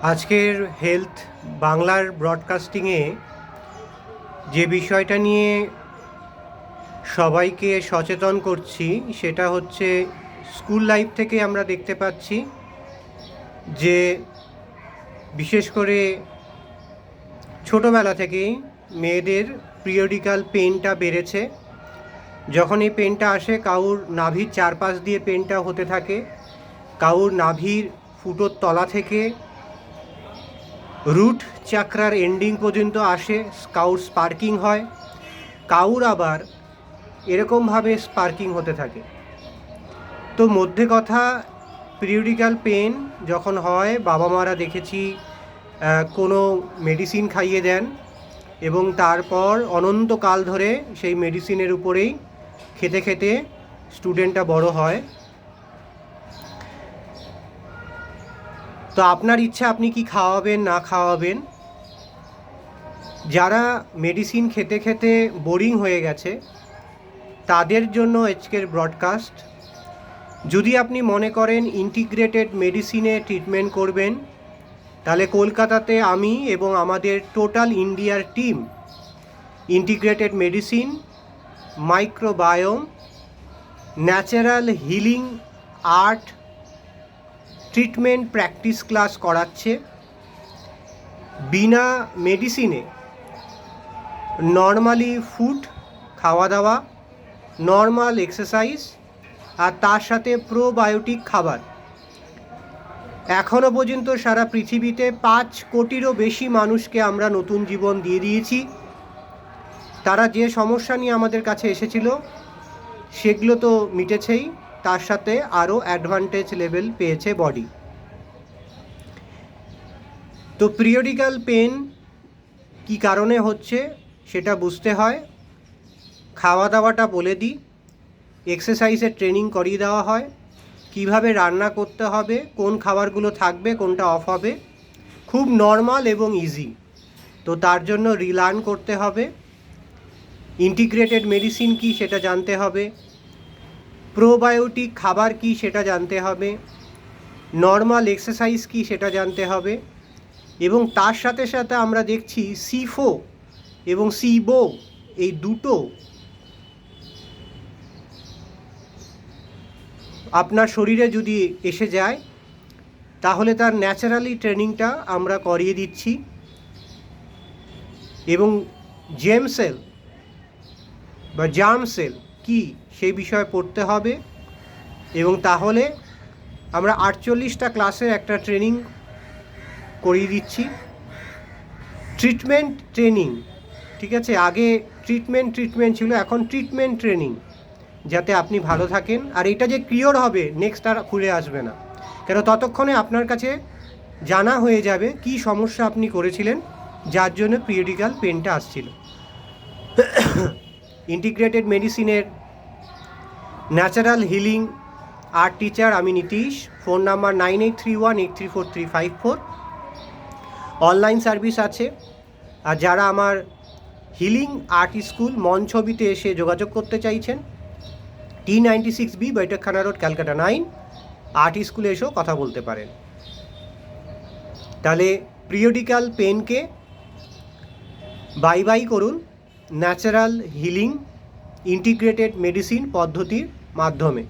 আজকের হেলথ বাংলার ব্রডকাস্টিংয়ে যে বিষয়টা নিয়ে সবাইকে সচেতন করছি সেটা হচ্ছে স্কুল লাইফ থেকে আমরা দেখতে পাচ্ছি যে বিশেষ করে ছোটোবেলা থেকেই মেয়েদের পিরিয়ডিক্যাল পেনটা বেড়েছে। যখন এই পেনটা আসে কারুর নাভির চারপাশ দিয়ে পেনটা হতে থাকে, কারুর নাভির ফুটোর তলা থেকে রুট চাকরার এন্ডিং পর্যন্ত আসে, কারুর স্পার্কিং হয়, কারুর আবার এরকমভাবে স্পার্কিং হতে থাকে। তো মধ্যে কথা, পিরিয়ডিক্যাল পেন যখন হয় বাবা মারা দেখেছি কোনো মেডিসিন খাইয়ে দেন এবং তারপর অনন্তকাল ধরে সেই মেডিসিনের উপরেই খেতে খেতে স্টুডেন্টটা বড় হয়। তো আপনার ইচ্ছা আপনি কি খাওয়াবেন না খাওয়াবেন। যারা মেডিসিন খেতে খেতে বোরিং হয়ে গেছে তাদের জন্য আজকের ব্রডকাস্ট। যদি আপনি মনে করেন ইন্টিগ্রেটেড মেডিসিনে ট্রিটমেন্ট করবেন, তাহলে কলকাতাতে আমি এবং আমাদের টোটাল ইন্ডিয়ার team integrated medicine, microbiome, natural healing art treatment practice class করাচ্ছে। বিনা মেডিসিনে নর্মালি ফুড খাওয়া দাওয়া, নর্মাল এক্সারসাইজ আর তার সাথে প্রোবায়োটিক খাবার। এখনও পর্যন্ত সারা পৃথিবীতে 5 কোটিরও বেশি মানুষকে আমরা নতুন জীবন দিয়ে দিয়েছি। তারা যে সমস্যা নিয়ে আমাদের কাছে এসেছিল সেগুলো তো মিটেছেই, তার সাথে আরও অ্যাডভান্টেজ লেভেল পেয়েছে বডি। তো পিরিয়ডিক্যাল পেন কী কারণে হচ্ছে সেটা বুঝতে হয়। খাওয়া দাওয়াটা বলে দিই, এক্সারসাইজের ট্রেনিং করিয়ে দেওয়া হয়, কিভাবে রান্না করতে হবে, কোন খাবারগুলো থাকবে কোনটা অফ হবে, খুব নর্মাল এবং ইজি। তো তার জন্য রিলার্ন করতে হবে। ইন্টিগ্রেটেড মেডিসিন কী সেটা জানতে হবে, প্রোবায়োটিক খাবার কী সেটা জানতে হবে, নর্মাল এক্সারসাইজ কী সেটা জানতে হবে। এবং তার সাথে সাথে আমরা দেখছি সিফো এবং সিবো এই দুটো আপনার শরীরে যদি এসে যায় তাহলে তার ন্যাচারালি ট্রেনিংটা আমরা করিয়ে দিচ্ছি। এবং জেম সেল বা জার্ম সেল কী সেই বিষয়ে পড়তে হবে। এবং তাহলে আমরা 48টা ক্লাসের একটা ট্রেনিং করিয়ে দিচ্ছি। ট্রিটমেন্ট ট্রেনিং, ঠিক আছে, আগে ট্রিটমেন্ট ছিল, এখন ট্রিটমেন্ট ট্রেনিং, যাতে আপনি ভালো থাকেন। আর এটা যে কিওর হবে নেক্সট আর ঘুরে আসবে না, কেন ততক্ষণে আপনার কাছে জানা হয়ে যাবে কি সমস্যা আপনি করেছিলেন যার জন্য পিরিয়ডিক্যাল পেনটা আসছিল। ইন্টিগ্রেটেড মেডিসিনের ন্যাচারাল হিলিং আর্ট টিচার আমি Nitish. Phone number 9831834354। Online service আছে। আর যারা আমার হিলিং আর্ট স্কুল মন ছবিতে এসে যোগাযোগ করতে চাইছেন, T96B বৈঠকখানা রোড, ক্যালকাটা 9, আর্ট স্কুলে এসেও কথা বলতে পারেন। তাহলে পিরিয়ডিক্যাল পেনকে বাই বাই করুন ন্যাচারাল হিলিং ইন্টিগ্রেটেড মেডিসিন পদ্ধতির মাধ্যমে।